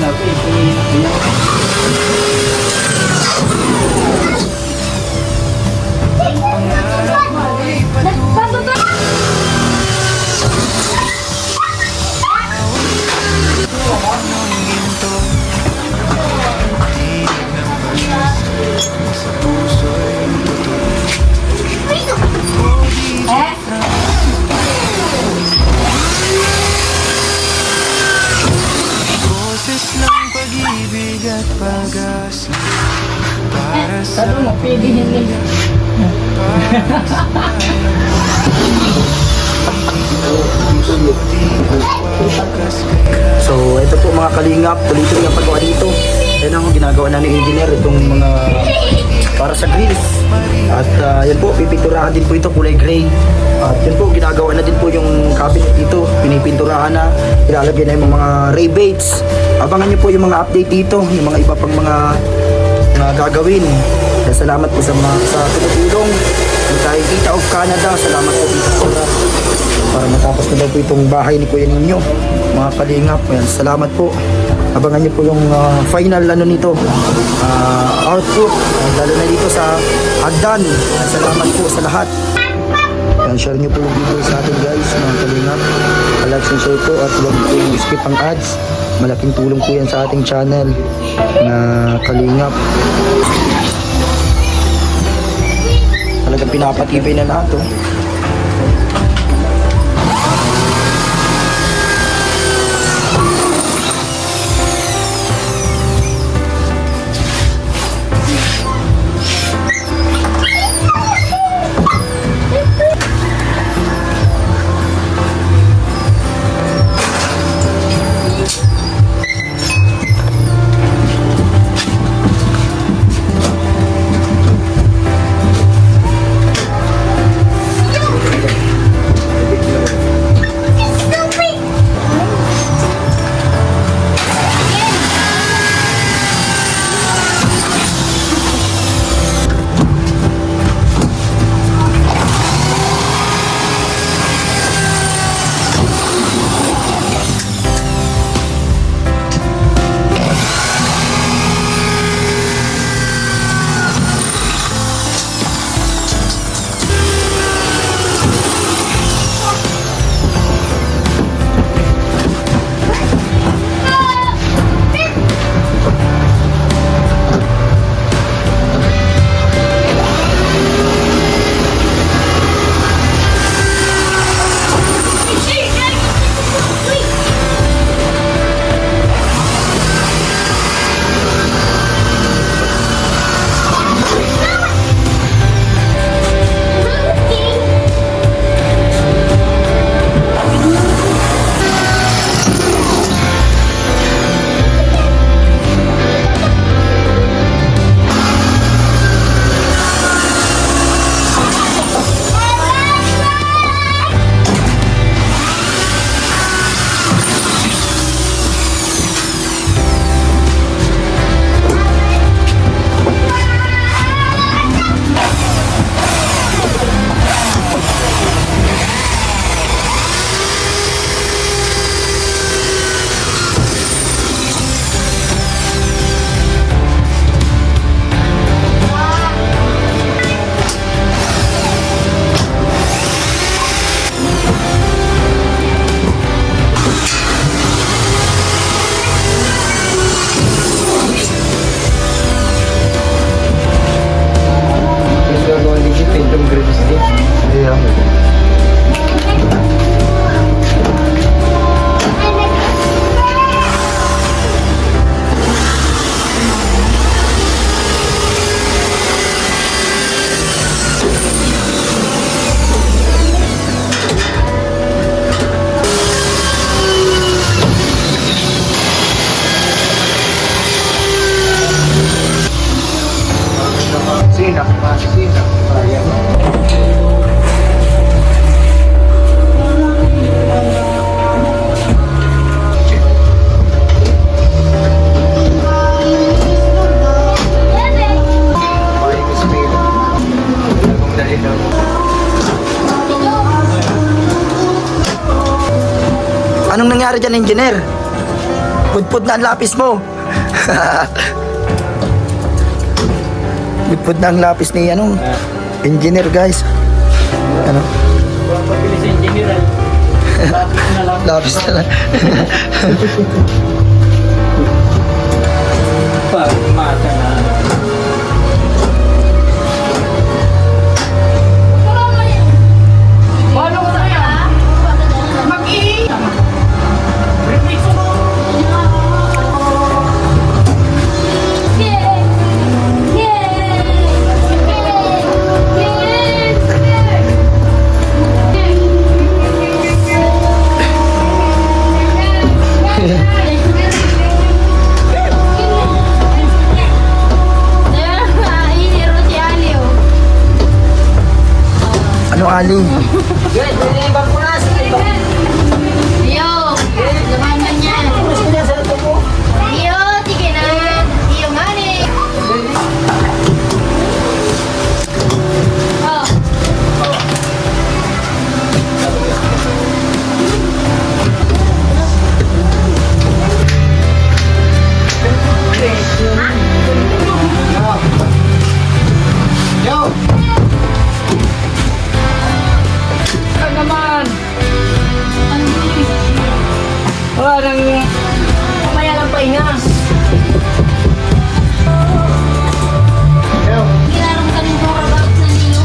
Speaker 1: So, ito po mga kalingap, tuloy-tuloy ang paggawa dito. Yan ang ginagawa na ni engineer, itong mga para sa grills. At yan po, pipinturahan din po ito, kulay gray. At yan po, ginagawa na din po yung cabinet dito, pinipinturahan na, ilalagyan na yung mga ray baits. Abangan nyo po yung mga update dito, yung mga iba pang mga gagawin. Kaya salamat po sa tutulong. Yung tayo Tita of Canada, salamat po dito para matapos na daw po itong bahay ni Kuya Ninyo, mga kalingap. Ayan, salamat po. Abangan niyo po yung final ano nito, output, lalo na dito sa Hagdan. Salamat po sa lahat. Ayan, share niyo po yung video sa atin guys, mga kalingap. Like and share po at huwag po yung skip ang ads. Malaking tulong po yan sa ating channel na kalingap. Talagang pinapatibay na lahat oh. nangyari dyan, engineer? Pudpud na ang lapis mo. Pudpud na ang lapis ni engineer, guys. Ano?
Speaker 5: Pagpili sa engineer, lapis na lang.
Speaker 1: Lapis na lang.
Speaker 5: Pagmata na. Paano ko na yan? Mag-i! Remix mo!
Speaker 1: Ano, Ali?
Speaker 4: Iyo, lumaman niya. Iyo, sige na. Iyo nga ni. Oh.
Speaker 5: Yo! Ano naman? Wala nang... Mamaya lang pahinga. Yo!
Speaker 4: Ginarong ka ng Cora bakit sa niyo?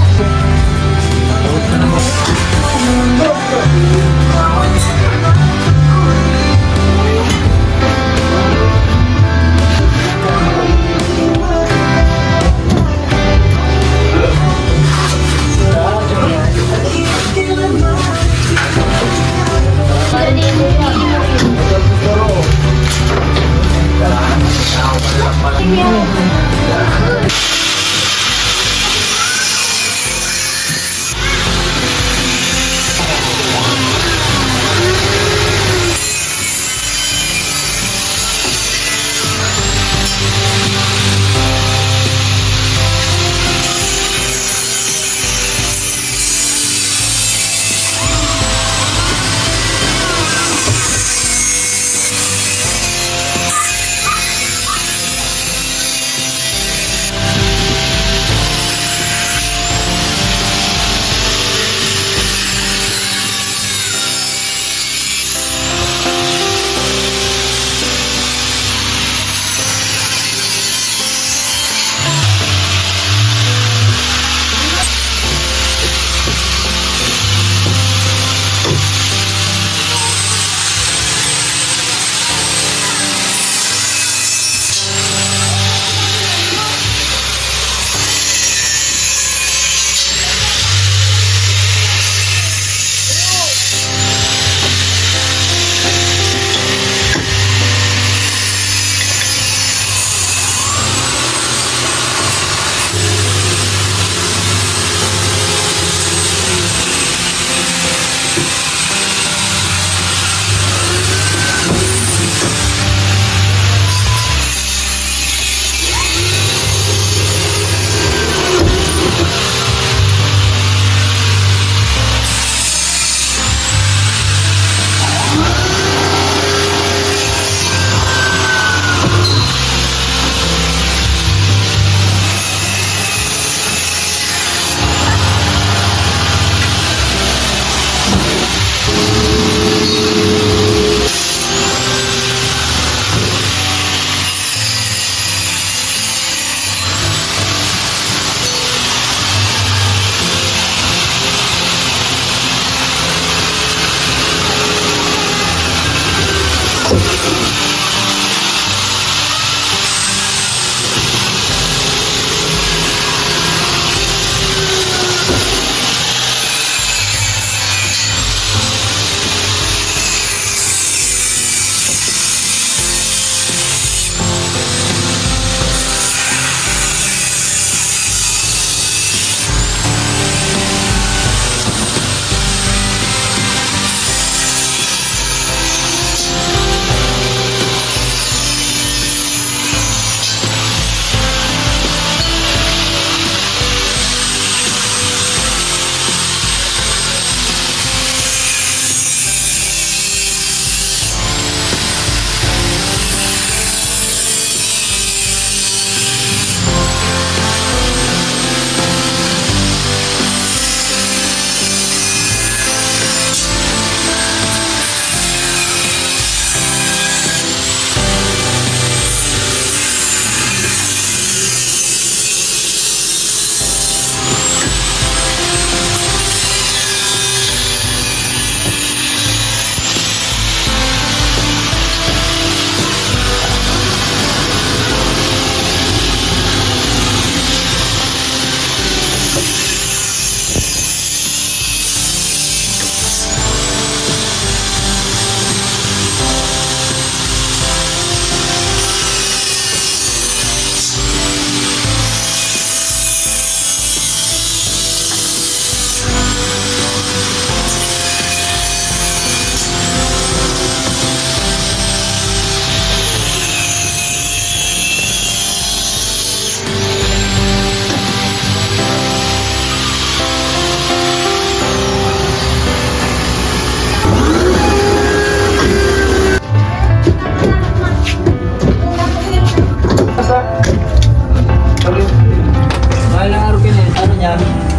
Speaker 1: niya.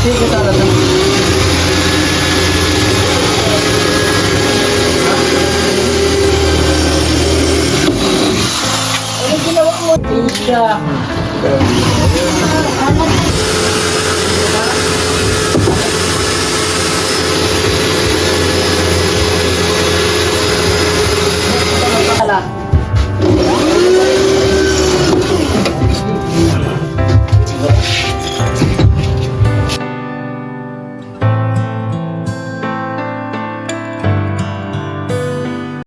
Speaker 1: Sige, kita lang.
Speaker 5: Ano ginawa mo? Tita.